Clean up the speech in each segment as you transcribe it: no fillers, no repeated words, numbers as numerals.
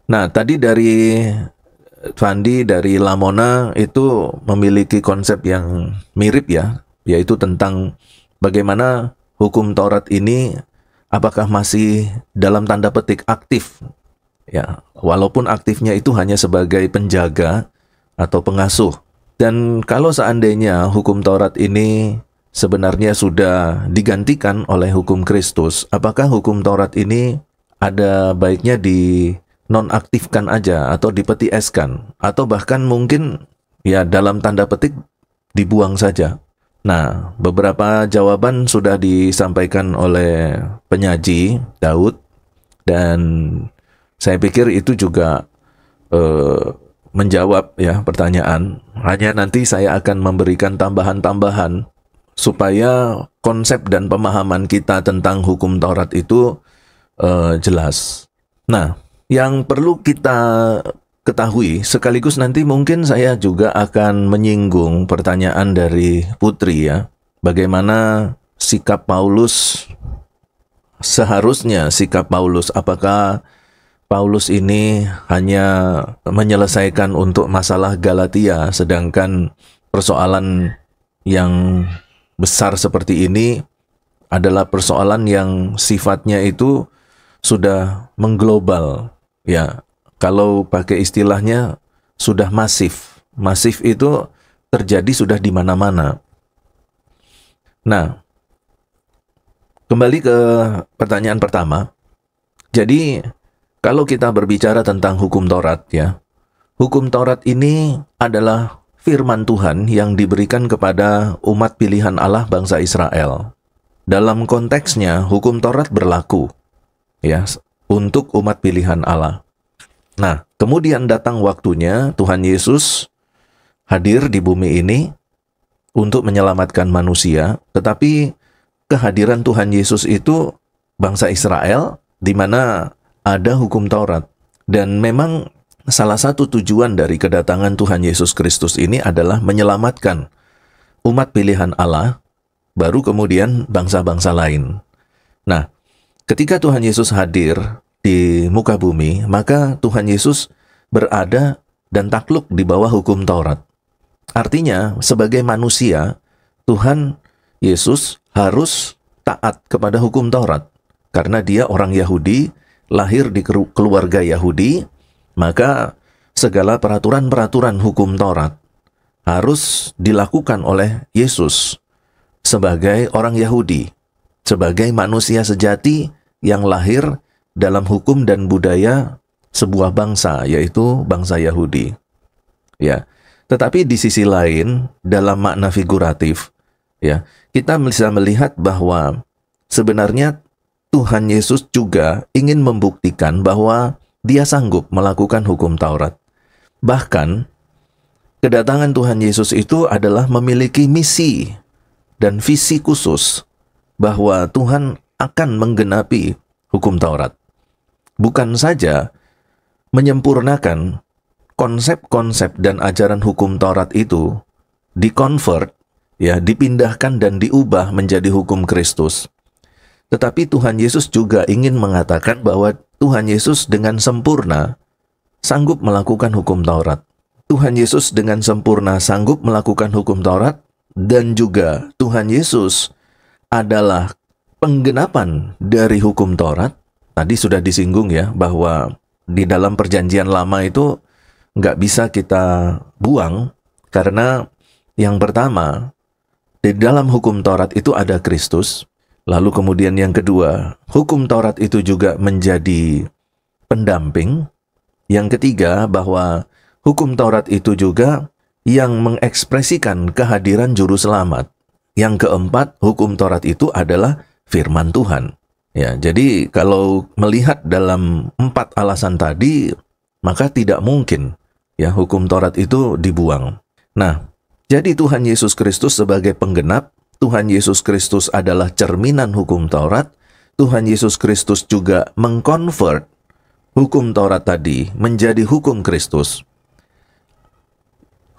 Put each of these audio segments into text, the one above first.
Nah, tadi dari Fandi dari Lamona itu memiliki konsep yang mirip ya, yaitu tentang bagaimana hukum Taurat ini apakah masih dalam tanda petik aktif ya, walaupun aktifnya itu hanya sebagai penjaga atau pengasuh. Dan kalau seandainya hukum Taurat ini sebenarnya sudah digantikan oleh hukum Kristus, apakah hukum Taurat ini ada baiknya dinonaktifkan aja atau dipeti eskan atau bahkan mungkin ya dalam tanda petik dibuang saja? Nah, beberapa jawaban sudah disampaikan oleh penyaji Daud dan saya pikir itu juga menjawab ya pertanyaan. Hanya nanti saya akan memberikan tambahan-tambahan supaya konsep dan pemahaman kita tentang hukum Taurat itu jelas. Nah, yang perlu kita ketahui sekaligus nanti mungkin saya juga akan menyinggung pertanyaan dari Putri ya. Bagaimana sikap Paulus, seharusnya sikap Paulus, apakah Paulus ini hanya menyelesaikan untuk masalah Galatia, sedangkan persoalan yang besar seperti ini adalah persoalan yang sifatnya itu sudah mengglobal. Ya, kalau pakai istilahnya sudah masif. Masif itu terjadi sudah di mana-mana. Nah, kembali ke pertanyaan pertama. Jadi, kalau kita berbicara tentang hukum Taurat ya, hukum Taurat ini adalah firman Tuhan yang diberikan kepada umat pilihan Allah bangsa Israel. Dalam konteksnya, hukum Taurat berlaku ya untuk umat pilihan Allah. Nah, kemudian datang waktunya Tuhan Yesus hadir di bumi ini untuk menyelamatkan manusia, tetapi kehadiran Tuhan Yesus itu bangsa Israel di mana ada hukum Taurat. Dan memang salah satu tujuan dari kedatangan Tuhan Yesus Kristus ini adalah menyelamatkan umat pilihan Allah, baru kemudian bangsa-bangsa lain. Nah, ketika Tuhan Yesus hadir di muka bumi, maka Tuhan Yesus berada dan takluk di bawah hukum Taurat. Artinya, sebagai manusia, Tuhan Yesus harus taat kepada hukum Taurat. Karena dia orang Yahudi, lahir di keluarga Yahudi, maka segala peraturan-peraturan hukum Taurat harus dilakukan oleh Yesus sebagai orang Yahudi, sebagai manusia sejati yang lahir dalam hukum dan budaya sebuah bangsa, yaitu bangsa Yahudi. Ya, tetapi di sisi lain, dalam makna figuratif, ya, kita bisa melihat bahwa sebenarnya Tuhan Yesus juga ingin membuktikan bahwa dia sanggup melakukan hukum Taurat. Bahkan, kedatangan Tuhan Yesus itu adalah memiliki misi dan visi khusus bahwa Tuhan akan menggenapi hukum Taurat. Bukan saja menyempurnakan konsep-konsep dan ajaran hukum Taurat itu dikonvert, ya, dipindahkan dan diubah menjadi hukum Kristus. Tetapi Tuhan Yesus juga ingin mengatakan bahwa Tuhan Yesus dengan sempurna sanggup melakukan hukum Taurat. Tuhan Yesus dengan sempurna sanggup melakukan hukum Taurat, dan juga Tuhan Yesus adalah penggenapan dari hukum Taurat. Tadi sudah disinggung ya, bahwa di dalam perjanjian lama itu nggak bisa kita buang, karena yang pertama, di dalam hukum Taurat itu ada Kristus. Lalu kemudian yang kedua, hukum Taurat itu juga menjadi pendamping. Yang ketiga, bahwa hukum Taurat itu juga yang mengekspresikan kehadiran juru selamat. Yang keempat, hukum Taurat itu adalah firman Tuhan. Ya, jadi kalau melihat dalam 4 alasan tadi, maka tidak mungkin ya hukum Taurat itu dibuang. Nah, jadi Tuhan Yesus Kristus sebagai penggenap, Tuhan Yesus Kristus adalah cerminan hukum Taurat. Tuhan Yesus Kristus juga mengkonvert hukum Taurat tadi menjadi hukum Kristus.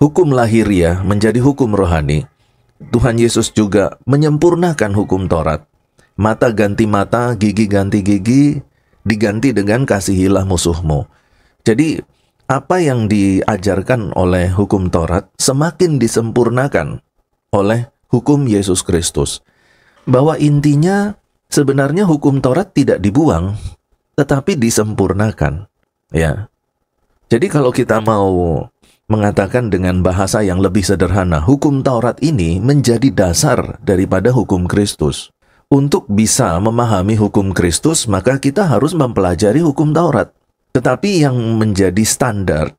Hukum lahiriah menjadi hukum rohani. Tuhan Yesus juga menyempurnakan hukum Taurat. Mata ganti mata, gigi ganti gigi, diganti dengan kasihilah musuhmu. Jadi apa yang diajarkan oleh hukum Taurat semakin disempurnakan oleh hukum Yesus Kristus. Bahwa intinya sebenarnya hukum Taurat tidak dibuang, tetapi disempurnakan. Ya. Jadi kalau kita mau mengatakan dengan bahasa yang lebih sederhana, hukum Taurat ini menjadi dasar daripada hukum Kristus. Untuk bisa memahami hukum Kristus, maka kita harus mempelajari hukum Taurat. Tetapi yang menjadi standar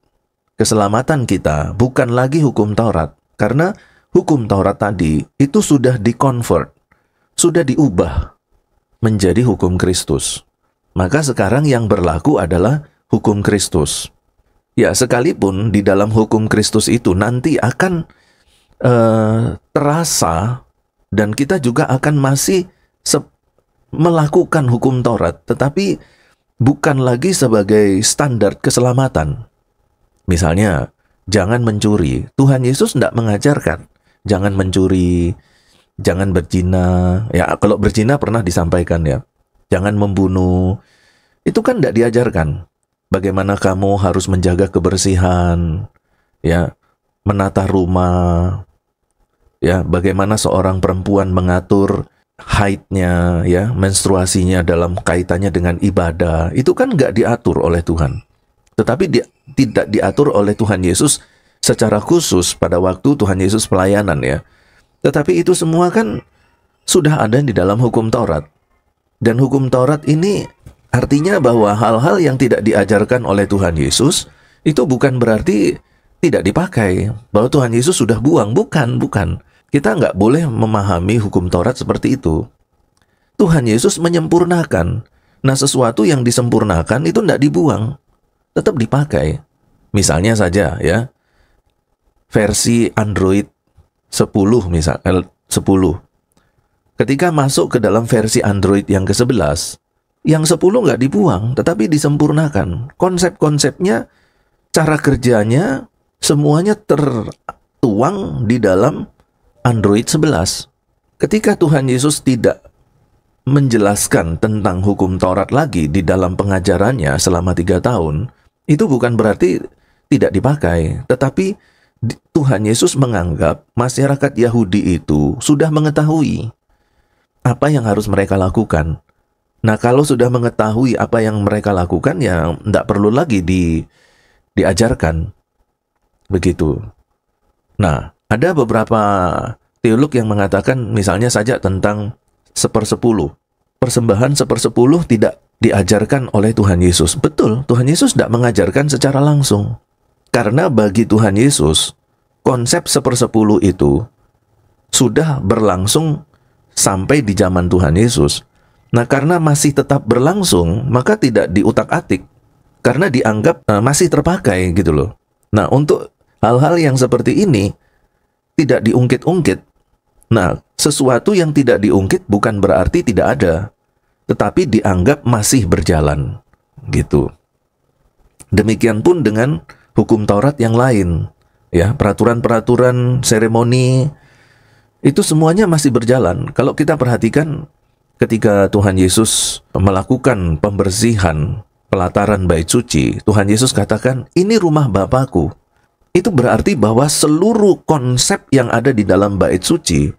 keselamatan kita bukan lagi hukum Taurat. Karena hukum Taurat tadi itu sudah di-convert, sudah diubah menjadi hukum Kristus. Maka sekarang yang berlaku adalah hukum Kristus. Ya, sekalipun di dalam hukum Kristus itu nanti akan terasa dan kita juga akan masih melakukan hukum Taurat, tetapi bukan lagi sebagai standar keselamatan. Misalnya, jangan mencuri. Tuhan Yesus tidak mengajarkan jangan mencuri, jangan berzina. Ya, kalau berzina pernah disampaikan ya. Jangan membunuh. Itu kan tidak diajarkan. Bagaimana kamu harus menjaga kebersihan, ya, menata rumah, ya, bagaimana seorang perempuan mengatur haidnya, ya, menstruasinya dalam kaitannya dengan ibadah. Itu kan nggak diatur oleh Tuhan. Tetapi tidak diatur oleh Tuhan Yesus secara khusus pada waktu Tuhan Yesus pelayanan ya. Tetapi itu semua kan sudah ada di dalam hukum Taurat. Dan hukum Taurat ini artinya bahwa hal-hal yang tidak diajarkan oleh Tuhan Yesus itu bukan berarti tidak dipakai. Bahwa Tuhan Yesus sudah buang. Bukan. Kita nggak boleh memahami hukum Taurat seperti itu. Tuhan Yesus menyempurnakan. Nah, sesuatu yang disempurnakan itu tidak dibuang, tetap dipakai. Misalnya saja ya, versi Android 10 misalnya 10. Ketika masuk ke dalam versi Android yang ke-11, yang 10 nggak dibuang, tetapi disempurnakan. Konsep-konsepnya, cara kerjanya, semuanya tertuang di dalam Android 11. Ketika Tuhan Yesus tidak menjelaskan tentang hukum Taurat lagi di dalam pengajarannya selama 3 tahun, itu bukan berarti tidak dipakai. Tetapi Tuhan Yesus menganggap masyarakat Yahudi itu sudah mengetahui apa yang harus mereka lakukan. Nah, kalau sudah mengetahui apa yang mereka lakukan, ya tidak perlu lagi diajarkan. Begitu. Nah, ada beberapa teolog yang mengatakan misalnya saja tentang 1/10. Persembahan 1/10 tidak diajarkan oleh Tuhan Yesus. Betul, Tuhan Yesus tidak mengajarkan secara langsung. Karena bagi Tuhan Yesus, konsep 1/10 itu sudah berlangsung sampai di zaman Tuhan Yesus. Nah, karena masih tetap berlangsung, maka tidak diutak-atik. Karena dianggap masih terpakai gitu loh. Nah, untuk hal-hal yang seperti ini, tidak diungkit-ungkit. Nah, sesuatu yang tidak diungkit bukan berarti tidak ada, tetapi dianggap masih berjalan. Gitu. Demikian pun dengan hukum Taurat yang lain. Ya, peraturan-peraturan seremoni, itu semuanya masih berjalan. Kalau kita perhatikan, ketika Tuhan Yesus melakukan pembersihan pelataran bait suci, Tuhan Yesus katakan, ini rumah Bapakku. Itu berarti bahwa seluruh konsep yang ada di dalam bait suci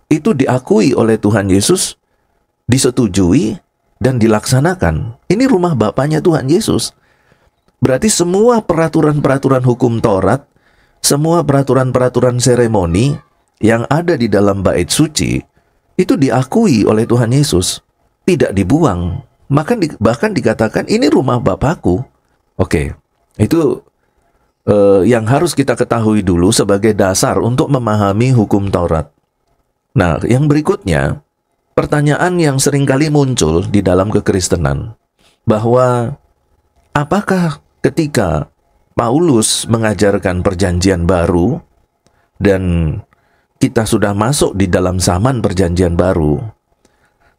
itu diakui oleh Tuhan Yesus, disetujui, dan dilaksanakan. Ini rumah Bapaknya Tuhan Yesus. Berarti semua peraturan-peraturan hukum Taurat, semua peraturan-peraturan seremoni yang ada di dalam bait suci, itu diakui oleh Tuhan Yesus. Tidak dibuang. Bahkan dikatakan, ini rumah Bapakku. Oke, itu yang harus kita ketahui dulu sebagai dasar untuk memahami hukum Taurat. Nah, yang berikutnya, pertanyaan yang seringkali muncul di dalam kekristenan, bahwa apakah ketika Paulus mengajarkan perjanjian baru, dan kita sudah masuk di dalam zaman perjanjian baru,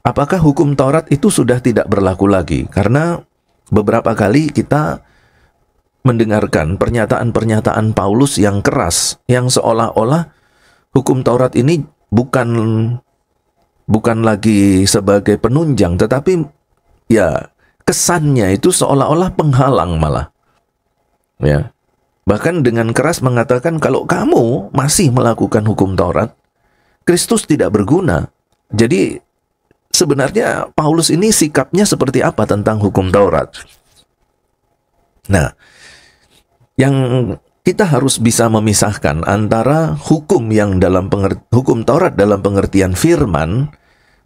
apakah hukum Taurat itu sudah tidak berlaku lagi? Karena beberapa kali kita mendengarkan pernyataan-pernyataan Paulus yang keras, yang seolah-olah hukum Taurat ini bukan lagi sebagai penunjang, tetapi ya kesannya itu seolah-olah penghalang malah. Ya. Bahkan dengan keras mengatakan kalau kamu masih melakukan hukum Taurat, Kristus tidak berguna. Jadi sebenarnya Paulus ini sikapnya seperti apa tentang hukum Taurat? Nah, yang kita harus bisa memisahkan antara hukum yang hukum Taurat dalam pengertian firman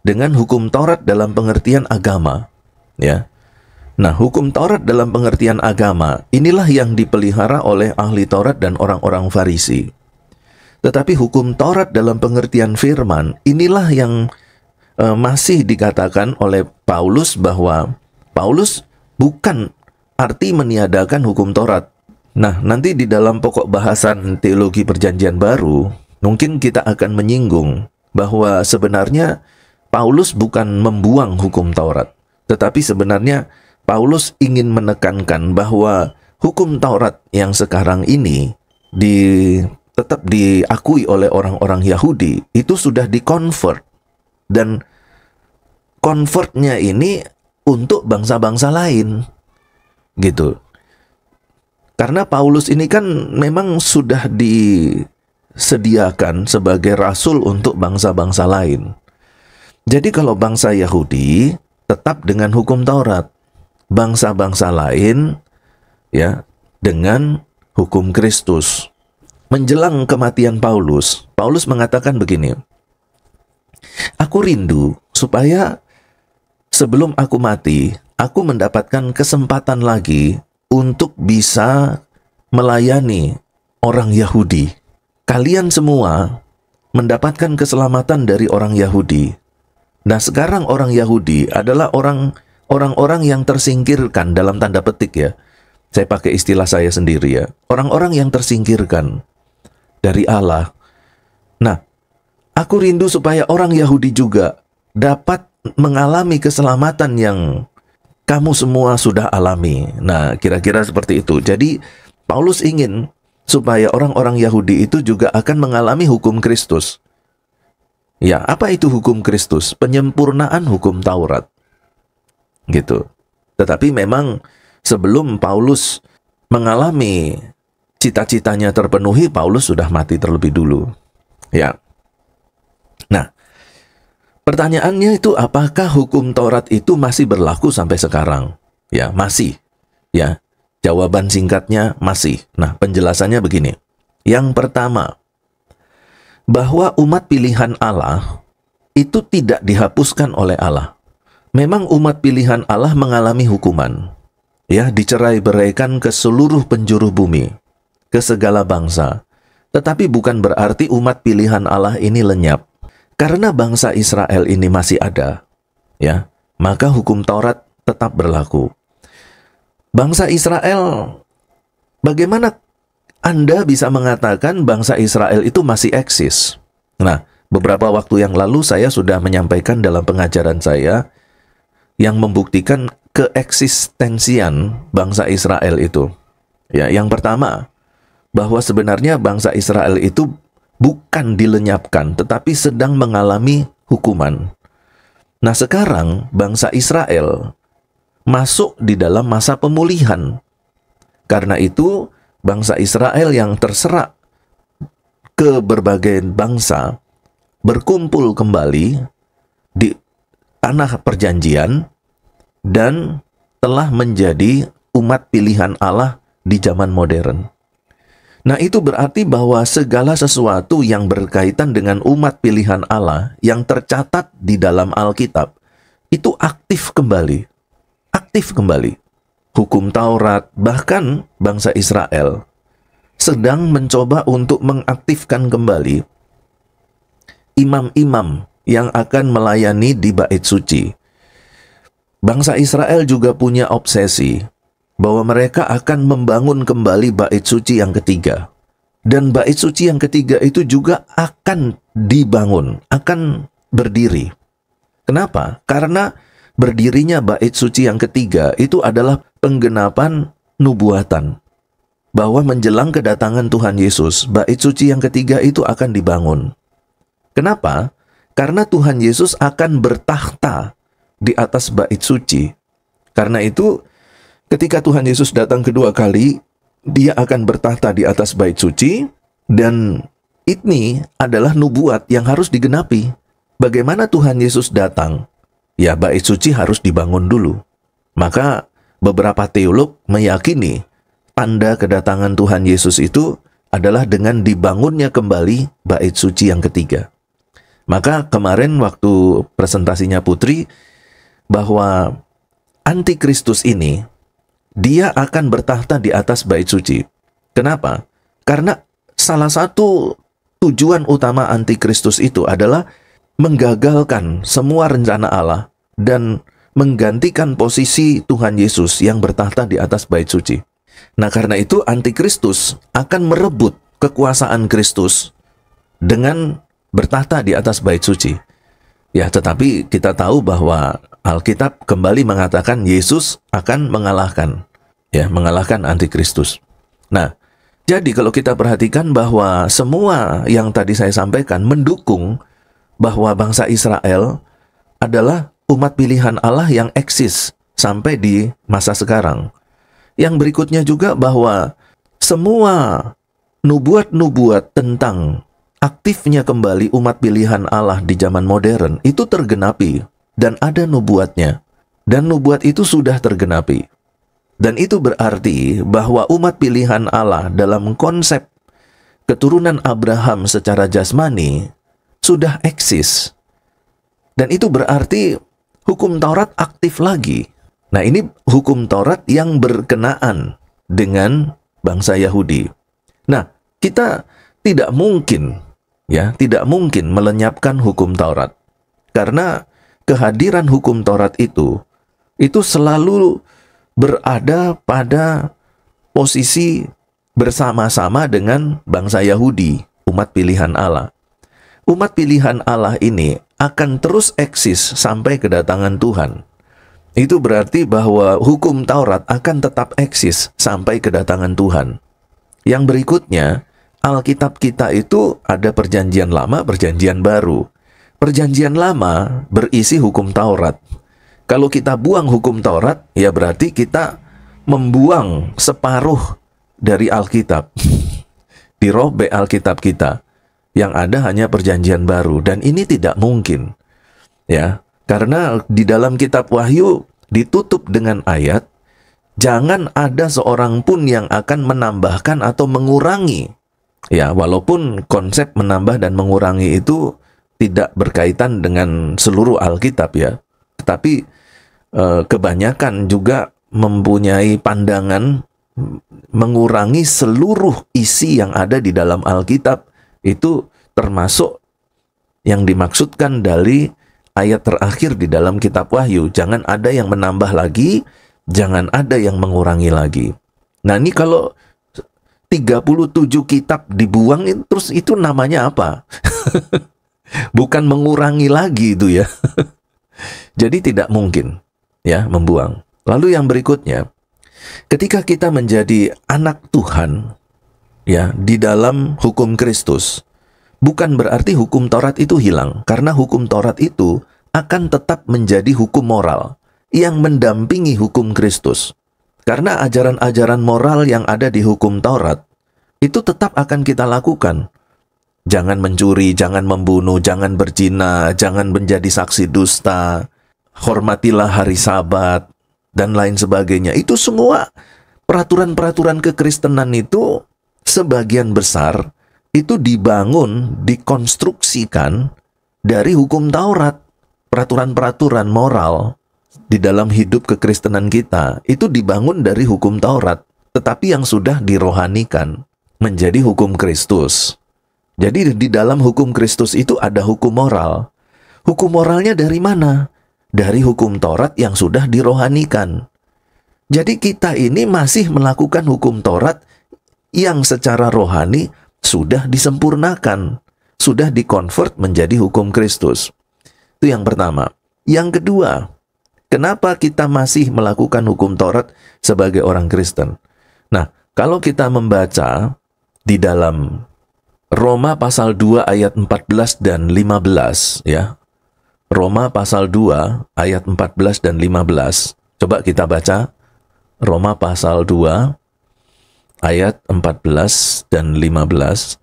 dengan hukum Taurat dalam pengertian agama, ya. Nah, hukum Taurat dalam pengertian agama, inilah yang dipelihara oleh ahli Taurat dan orang-orang Farisi. Tetapi hukum Taurat dalam pengertian firman, inilah yang masih dikatakan oleh Paulus bahwa Paulus bukan arti meniadakan hukum Taurat. Nah, nanti di dalam pokok bahasan teologi perjanjian baru, mungkin kita akan menyinggung bahwa sebenarnya Paulus bukan membuang hukum Taurat. Tetapi sebenarnya Paulus ingin menekankan bahwa hukum Taurat yang sekarang ini tetap diakui oleh orang-orang Yahudi, itu sudah di-convert. Dan convertnya ini untuk bangsa-bangsa lain. Gitu. Karena Paulus ini kan memang sudah disediakan sebagai rasul untuk bangsa-bangsa lain. Jadi kalau bangsa Yahudi tetap dengan hukum Taurat, bangsa-bangsa lain ya dengan hukum Kristus. Menjelang kematian Paulus, Paulus mengatakan begini, aku rindu supaya sebelum aku mati, aku mendapatkan kesempatan lagi untuk bisa melayani orang Yahudi. Kalian semua mendapatkan keselamatan dari orang Yahudi. Nah, sekarang orang Yahudi adalah orang-orang yang tersingkirkan dalam tanda petik ya. Saya pakai istilah saya sendiri ya. Orang-orang yang tersingkirkan dari Allah. Nah, aku rindu supaya orang Yahudi juga dapat mengalami keselamatan yang kamu semua sudah alami. Nah, kira-kira seperti itu. Jadi, Paulus ingin supaya orang-orang Yahudi itu juga akan mengalami hukum Kristus. Ya, apa itu hukum Kristus? Penyempurnaan hukum Taurat. Gitu. Tetapi memang sebelum Paulus mengalami cita-citanya terpenuhi, Paulus sudah mati terlebih dulu. Ya. Nah, pertanyaannya itu apakah hukum Taurat itu masih berlaku sampai sekarang? Ya, masih. Ya. Jawaban singkatnya masih. Nah, penjelasannya begini. Yang pertama, bahwa umat pilihan Allah itu tidak dihapuskan oleh Allah. Memang umat pilihan Allah mengalami hukuman. Ya, dicerai-beraikan ke seluruh penjuru bumi, ke segala bangsa. Tetapi bukan berarti umat pilihan Allah ini lenyap. Karena bangsa Israel ini masih ada, ya, maka hukum Taurat tetap berlaku. Bangsa Israel, bagaimana Anda bisa mengatakan bangsa Israel itu masih eksis? Nah, beberapa waktu yang lalu saya sudah menyampaikan dalam pengajaran saya yang membuktikan keeksistensian bangsa Israel itu. Ya, yang pertama, bahwa sebenarnya bangsa Israel itu bukan dilenyapkan, tetapi sedang mengalami hukuman. Nah, sekarang bangsa Israel masuk di dalam masa pemulihan. Karena itu, bangsa Israel yang terserak ke berbagai bangsa berkumpul kembali di tanah perjanjian dan telah menjadi umat pilihan Allah di zaman modern. Nah, itu berarti bahwa segala sesuatu yang berkaitan dengan umat pilihan Allah yang tercatat di dalam Alkitab itu aktif kembali. Aktif kembali. Hukum Taurat, bahkan bangsa Israel sedang mencoba untuk mengaktifkan kembali imam-imam yang akan melayani di bait suci. Bangsa Israel juga punya obsesi bahwa mereka akan membangun kembali bait suci yang ketiga. Dan bait suci yang ketiga itu juga akan dibangun, akan berdiri. Kenapa? Karena berdirinya bait suci yang ketiga itu adalah penggenapan nubuatan. Bahwa menjelang kedatangan Tuhan Yesus, bait suci yang ketiga itu akan dibangun. Kenapa? Karena Tuhan Yesus akan bertakhta di atas bait suci. Karena itu, ketika Tuhan Yesus datang kedua kali, Dia akan bertahta di atas bait suci, dan ini adalah nubuat yang harus digenapi. Bagaimana Tuhan Yesus datang? Ya, bait suci harus dibangun dulu. Maka beberapa teolog meyakini tanda kedatangan Tuhan Yesus itu adalah dengan dibangunnya kembali bait suci yang ketiga. Maka kemarin waktu presentasinya Putri, bahwa Antikristus ini, dia akan bertahta di atas bait suci. Kenapa? Karena salah satu tujuan utama Antikristus itu adalah menggagalkan semua rencana Allah dan menggantikan posisi Tuhan Yesus yang bertahta di atas bait suci. Nah, karena itu Antikristus akan merebut kekuasaan Kristus dengan bertahta di atas bait suci. Ya, tetapi kita tahu bahwa Alkitab kembali mengatakan Yesus akan mengalahkan Antikristus. Nah, jadi kalau kita perhatikan bahwa semua yang tadi saya sampaikan mendukung bahwa bangsa Israel adalah umat pilihan Allah yang eksis sampai di masa sekarang. Yang berikutnya juga bahwa semua nubuat-nubuat tentang aktifnya kembali umat pilihan Allah di zaman modern itu tergenapi, dan ada nubuatnya, dan nubuat itu sudah tergenapi. Dan itu berarti bahwa umat pilihan Allah dalam konsep keturunan Abraham secara jasmani sudah eksis. Dan itu berarti hukum Taurat aktif lagi. Nah, ini hukum Taurat yang berkenaan dengan bangsa Yahudi. Nah, kita tidak mungkin melenyapkan hukum Taurat. Karena kehadiran hukum Taurat itu selalu berada pada posisi bersama-sama dengan bangsa Yahudi, umat pilihan Allah. Umat pilihan Allah ini akan terus eksis sampai kedatangan Tuhan. Itu berarti bahwa hukum Taurat akan tetap eksis sampai kedatangan Tuhan. Yang berikutnya, Alkitab kita itu ada perjanjian lama, perjanjian baru. Perjanjian lama berisi hukum Taurat. Kalau kita buang hukum Taurat, ya berarti kita membuang separuh dari Alkitab. Dirobek Alkitab kita. Yang ada hanya perjanjian baru, dan ini tidak mungkin. Ya, karena di dalam kitab Wahyu ditutup dengan ayat, jangan ada seorang pun yang akan menambahkan atau mengurangi. Ya, walaupun konsep menambah dan mengurangi itu tidak berkaitan dengan seluruh Alkitab ya. Tetapi kebanyakan juga mempunyai pandangan mengurangi seluruh isi yang ada di dalam Alkitab. Itu termasuk yang dimaksudkan dari ayat terakhir di dalam kitab Wahyu. Jangan ada yang menambah lagi, jangan ada yang mengurangi lagi. Nah, ini kalau 37 kitab dibuang, terus itu namanya apa? Bukan mengurangi lagi itu ya. Jadi tidak mungkin ya membuang. Lalu yang berikutnya, ketika kita menjadi anak Tuhan ya di dalam hukum Kristus, bukan berarti hukum Taurat itu hilang, karena hukum Taurat itu akan tetap menjadi hukum moral yang mendampingi hukum Kristus. Karena ajaran-ajaran moral yang ada di hukum Taurat itu tetap akan kita lakukan. Jangan mencuri, jangan membunuh, jangan berzina, jangan menjadi saksi dusta, hormatilah hari Sabat, dan lain sebagainya. Itu semua peraturan-peraturan kekristenan itu sebagian besar itu dibangun, dikonstruksikan dari hukum Taurat. Peraturan-peraturan moral di dalam hidup kekristenan kita itu dibangun dari hukum Taurat, tetapi yang sudah dirohanikan menjadi hukum Kristus. Jadi di dalam hukum Kristus itu ada hukum moral. Hukum moralnya dari mana? Dari hukum Taurat yang sudah dirohanikan. Jadi kita ini masih melakukan hukum Taurat yang secara rohani sudah disempurnakan, sudah dikonvert menjadi hukum Kristus. Itu yang pertama. Yang kedua, kenapa kita masih melakukan hukum Taurat sebagai orang Kristen? Nah, kalau kita membaca di dalam Roma pasal 2 ayat 14 dan 15 ya. Roma pasal 2 ayat 14 dan 15. Coba kita baca Roma pasal 2 ayat 14 dan 15.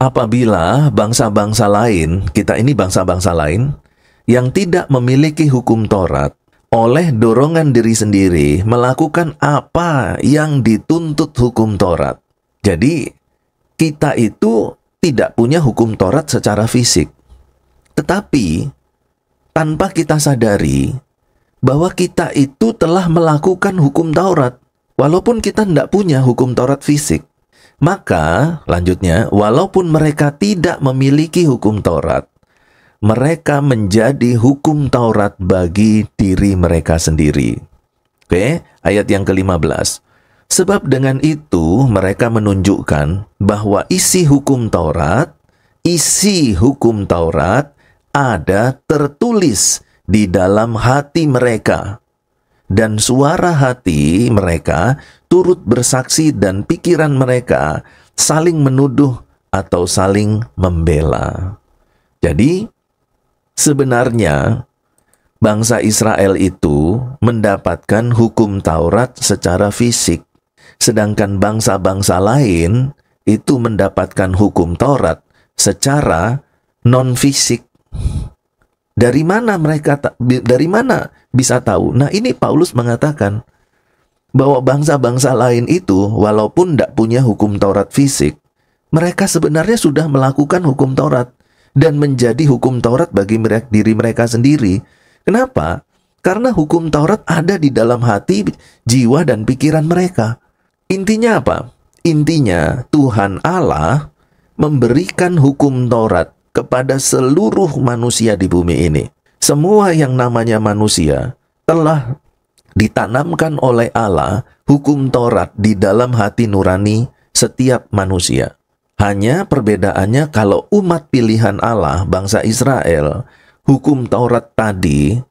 Apabila bangsa-bangsa lain, kita ini bangsa-bangsa lain, yang tidak memiliki hukum Taurat, oleh dorongan diri sendiri melakukan apa yang dituntut hukum Taurat. Jadi, kita itu tidak punya hukum Taurat secara fisik. Tetapi, tanpa kita sadari bahwa kita itu telah melakukan hukum Taurat, walaupun kita tidak punya hukum Taurat fisik. Maka, lanjutnya, walaupun mereka tidak memiliki hukum Taurat, mereka menjadi hukum Taurat bagi diri mereka sendiri. Oke, ayat yang ke-15. Sebab dengan itu mereka menunjukkan bahwa isi hukum Taurat ada tertulis di dalam hati mereka. Dan suara hati mereka turut bersaksi dan pikiran mereka saling menuduh atau saling membela. Jadi, sebenarnya bangsa Israel itu mendapatkan hukum Taurat secara fisik, sedangkan bangsa-bangsa lain itu mendapatkan hukum Taurat secara non-fisik. Dari mana bisa tahu? Nah, ini Paulus mengatakan bahwa bangsa-bangsa lain itu walaupun tidak punya hukum Taurat fisik, mereka sebenarnya sudah melakukan hukum Taurat dan menjadi hukum Taurat bagi diri mereka sendiri. Kenapa? Karena hukum Taurat ada di dalam hati, jiwa, dan pikiran mereka. Intinya apa? Intinya Tuhan Allah memberikan hukum Taurat kepada seluruh manusia di bumi ini. Semua yang namanya manusia telah ditanamkan oleh Allah hukum Taurat di dalam hati nurani setiap manusia. Hanya perbedaannya kalau umat pilihan Allah, bangsa Israel, hukum Taurat tadi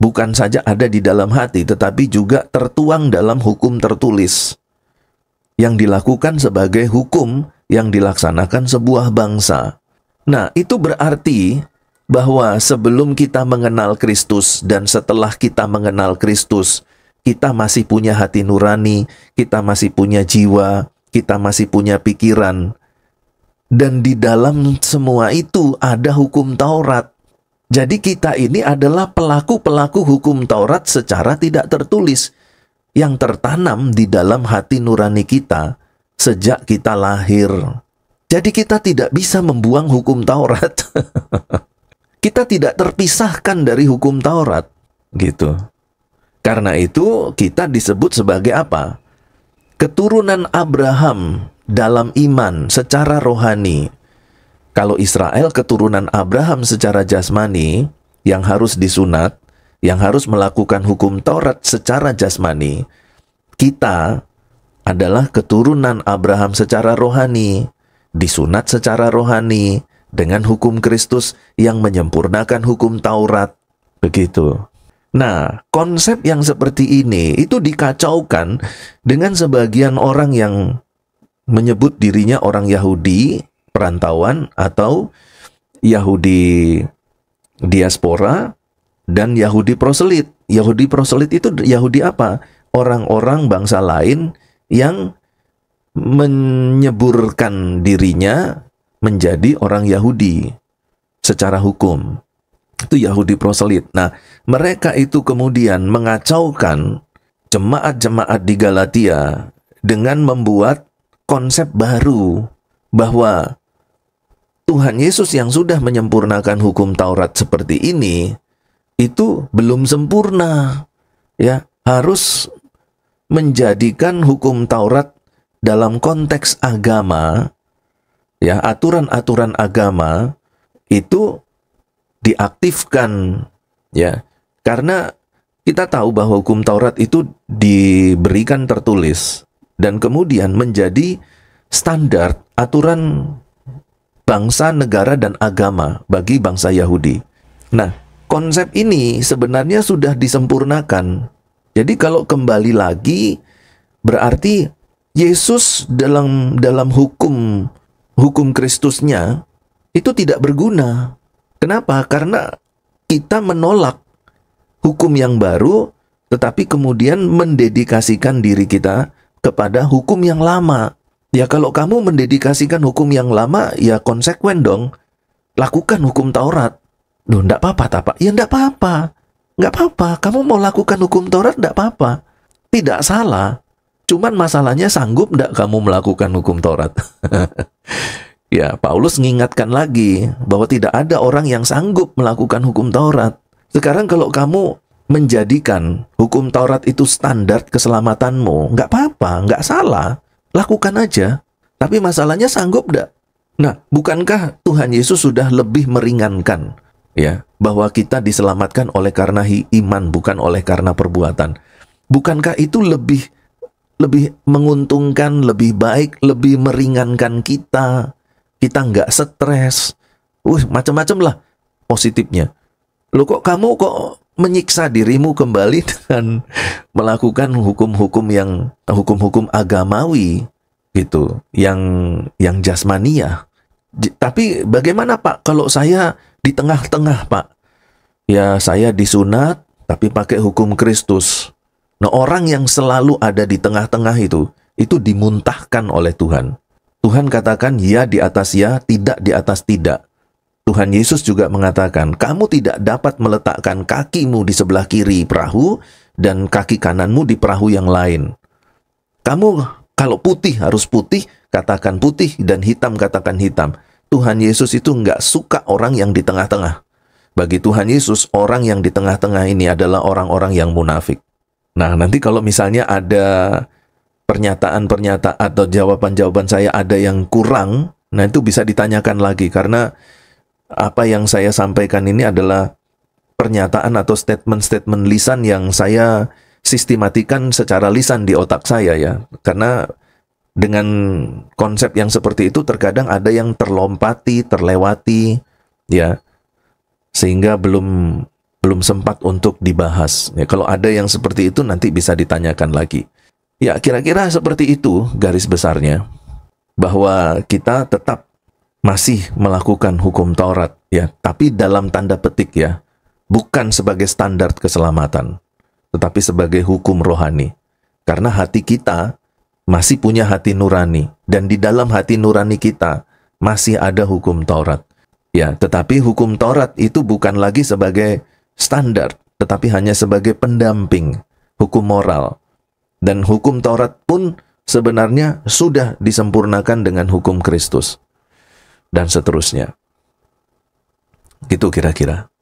bukan saja ada di dalam hati, tetapi juga tertuang dalam hukum tertulis yang dilakukan sebagai hukum yang dilaksanakan sebuah bangsa. Nah, itu berarti bahwa sebelum kita mengenal Kristus dan setelah kita mengenal Kristus, kita masih punya hati nurani, kita masih punya jiwa, kita masih punya pikiran. Dan di dalam semua itu ada hukum Taurat. Jadi kita ini adalah pelaku-pelaku hukum Taurat secara tidak tertulis yang tertanam di dalam hati nurani kita sejak kita lahir. Jadi kita tidak bisa membuang hukum Taurat. Kita tidak terpisahkan dari hukum Taurat, gitu. Karena itu kita disebut sebagai apa? Keturunan Abraham dalam iman secara rohani. Kalau Israel keturunan Abraham secara jasmani, yang harus disunat, yang harus melakukan hukum Taurat secara jasmani, kita adalah keturunan Abraham secara rohani, disunat secara rohani dengan hukum Kristus yang menyempurnakan hukum Taurat. Begitu. Nah, konsep yang seperti ini itu dikacaukan dengan sebagian orang yang menyebut dirinya orang Yahudi perantauan atau Yahudi diaspora dan Yahudi proselit. Yahudi proselit itu Yahudi apa? Orang-orang bangsa lain yang menyeburkan dirinya menjadi orang Yahudi secara hukum. Itu Yahudi proselit. Nah, mereka itu kemudian mengacaukan jemaat-jemaat di Galatia dengan membuat konsep baru bahwa Tuhan Yesus yang sudah menyempurnakan hukum Taurat seperti ini itu belum sempurna. Ya, harus menjadikan hukum Taurat dalam konteks agama, ya, aturan-aturan agama itu diaktifkan, ya, karena kita tahu bahwa hukum Taurat itu diberikan tertulis dan kemudian menjadi standar aturan bangsa, negara, dan agama bagi bangsa Yahudi. Nah, konsep ini sebenarnya sudah disempurnakan. Jadi kalau kembali lagi berarti Yesus dalam hukum Kristusnya itu tidak berguna. Kenapa? Karena kita menolak hukum yang baru, tetapi kemudian mendedikasikan diri kita kepada hukum yang lama. Ya kalau kamu mendedikasikan hukum yang lama, ya konsekuen dong. Lakukan hukum Taurat. Loh, enggak apa-apa, Pak. Ya enggak apa-apa. Enggak apa-apa. Kamu mau lakukan hukum Taurat, enggak apa-apa. Tidak salah. Cuman masalahnya sanggup enggak kamu melakukan hukum Taurat? Ya, Paulus mengingatkan lagi bahwa tidak ada orang yang sanggup melakukan hukum Taurat. Sekarang kalau kamu menjadikan hukum Taurat itu standar keselamatanmu, nggak apa-apa, nggak salah, lakukan aja. Tapi masalahnya sanggup nggak? Nah, bukankah Tuhan Yesus sudah lebih meringankan, ya, bahwa kita diselamatkan oleh karena iman, bukan oleh karena perbuatan? Bukankah itu lebih menguntungkan, lebih baik, lebih meringankan kita? Kita nggak stres, macam-macam lah positifnya. Loh kok kamu menyiksa dirimu kembali dengan melakukan hukum-hukum agamawi gitu, yang jasmania. Tapi bagaimana Pak kalau saya di tengah-tengah Pak? Ya saya disunat tapi pakai hukum Kristus. Nah orang yang selalu ada di tengah-tengah itu dimuntahkan oleh Tuhan. Tuhan katakan ya di atas ya, tidak di atas tidak. Tuhan Yesus juga mengatakan, kamu tidak dapat meletakkan kakimu di sebelah kiri perahu dan kaki kananmu di perahu yang lain. Kamu kalau putih harus putih, katakan putih, dan hitam katakan hitam. Tuhan Yesus itu nggak suka orang yang di tengah-tengah. Bagi Tuhan Yesus, orang yang di tengah-tengah ini adalah orang-orang yang munafik. Nah, nanti kalau misalnya ada pernyataan-pernyataan atau jawaban-jawaban saya ada yang kurang, nah itu bisa ditanyakan lagi, karena apa yang saya sampaikan ini adalah pernyataan atau statement-statement lisan yang saya sistematikan secara lisan di otak saya ya. Karena dengan konsep yang seperti itu terkadang ada yang terlompati, terlewati ya. Sehingga belum sempat untuk dibahas. Ya, kalau ada yang seperti itu nanti bisa ditanyakan lagi. Ya, kira-kira seperti itu garis besarnya, bahwa kita tetap masih melakukan hukum Taurat, ya, tapi dalam tanda petik ya, bukan sebagai standar keselamatan, tetapi sebagai hukum rohani. Karena hati kita masih punya hati nurani, dan di dalam hati nurani kita masih ada hukum Taurat. Ya, tetapi hukum Taurat itu bukan lagi sebagai standar, tetapi hanya sebagai pendamping hukum moral. Dan hukum Taurat pun sebenarnya sudah disempurnakan dengan hukum Kristus. Dan seterusnya. Gitu kira-kira.